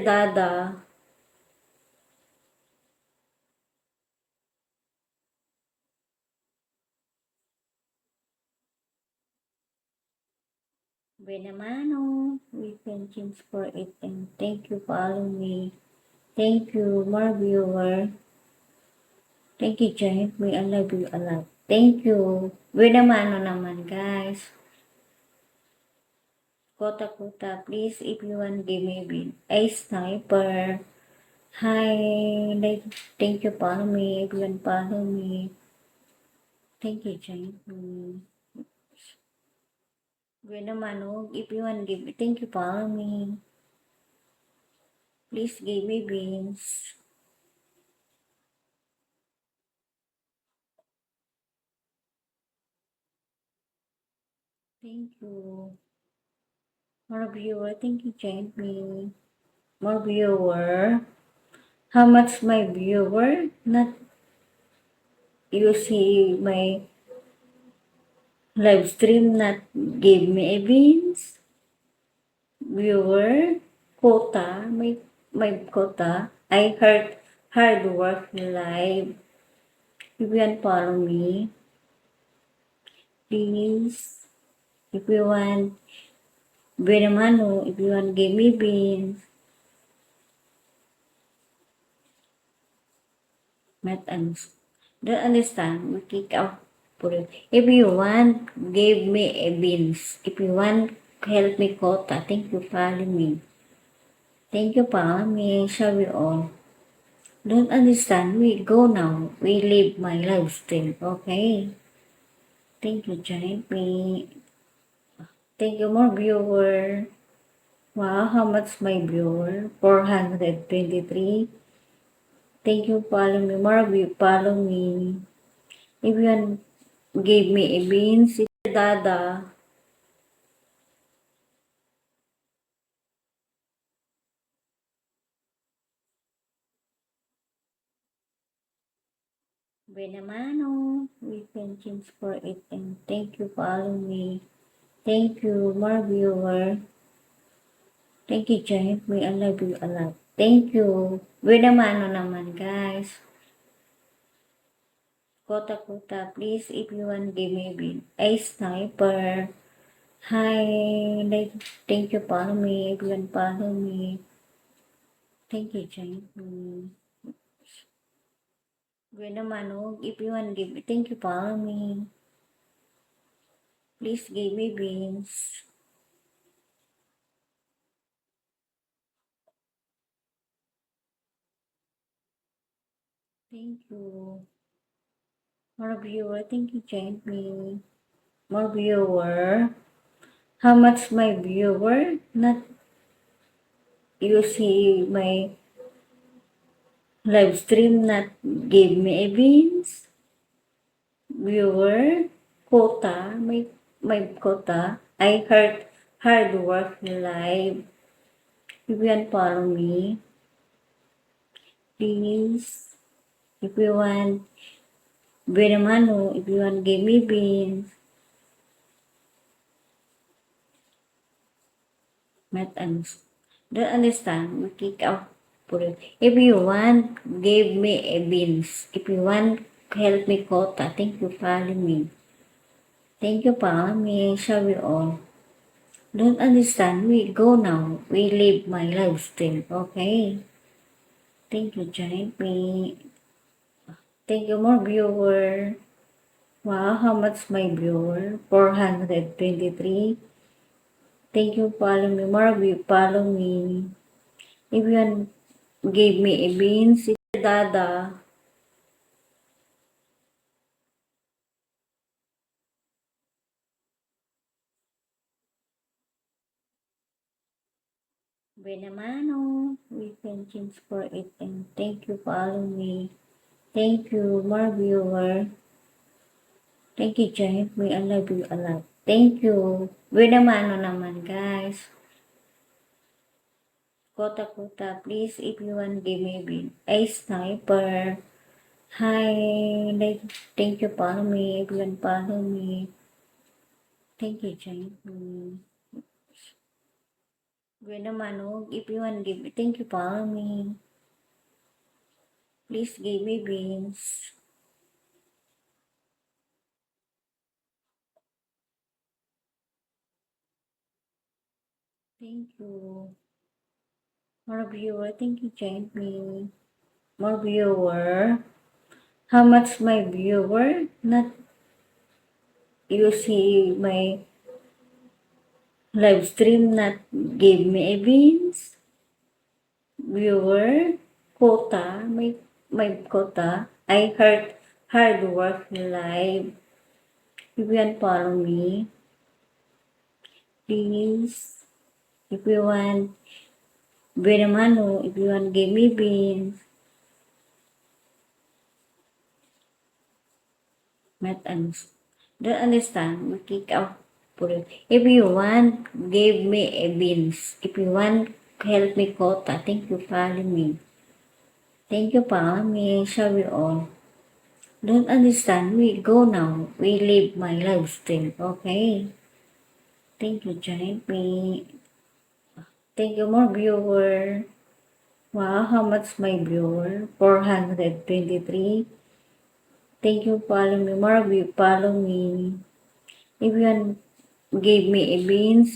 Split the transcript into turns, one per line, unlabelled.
Dada. Benamano, we can change for it and thank you follow me. Thank you, more viewer. Thank you, Giant. I love you a lot. Thank you. Benamano naman, guys. Kota Kota, please, if you want, give me a sniper. Hi, like, thank you, follow me. If you want, follow me. Thank you, Giant. Benamano, if you want, give me, thank you, follow me. Please give me beans. Thank you. More viewer, thank you, Giant. More viewer. How much my viewer? Not you see my live stream not give me a beans. Viewer quota, my quota. I heard hard work live. If you want follow me, please. If you want Benamano, if you want give me beans. Not don't understand. We kick out for it. If you want, give me a beans. If you want, help me quota. Thank you, follow me. Thank you, follow me. Shall we all? Don't understand. We go now. We live my lifestyle. Okay. Thank you, join me. Thank you, more viewer. Wow, how much my viewer? 423. Thank you, follow me. More view, follow me. If you want, give me a beans. Dada. Benamano, we can change for it and thank you follow me. Thank you, more viewer. Thank you, Giant. I love you a lot. Thank you. Benamano naman, guys. Kota Kota, please, if you want, give me a sniper. Hi, like, thank you, follow me. If you want, follow me. Thank you, Giant. Benamano, if you want, give me, thank you, follow me. Please give me beans. Thank you. More viewer, thank you, joined me. More viewer. How much my viewer? Not you see my live stream not give me a beans. Viewer quota, my quota. I heard hard work live. If you want follow me, please. If you want Benamano, if you want give me beans. Not don't understand. We kick out for it. If you want, give me a beans. If you want, help me quota. Thank you, follow me. Thank you, follow me. Shall we all? Don't understand. We go now. We live my lifestyle. Okay. Thank you, join me. Thank you, more viewer. Wow, how much my viewer? 423. Thank you, follow me. More view, follow me. If you want, give me a beans. Dada. Benamano, we can change for it and thank you follow me. Thank you, more viewer. Thank you, Giant. I love you a lot. Thank you. Benamano naman, guys. Kota Kota, please, if you want, give me a sniper. Hi, like, thank you, follow me. If you want, follow me. Thank you, Giant. Gwen naman, oh, if you want give me, thank you, follow me. Please give me beans. Thank you. More viewer, thank you, Jamie. More viewer. How much my viewer? Not you see my live stream not give me a beans. Viewer quota, my quota. I heard hard work live. If you want follow me, please. If you want Benamano, if you want give me beans, not don't understand, kick out for it. If you want, give me a beans. If you want, help me quota. Thank you, follow me. Thank you, follow me. Shall we all? Don't understand. We go now. We leave my live stream. Okay. Thank you, join me. Thank you, more viewer. Wow, how much my viewer? 423. Thank you, follow me. More of you follow me. If you want, give me a beans.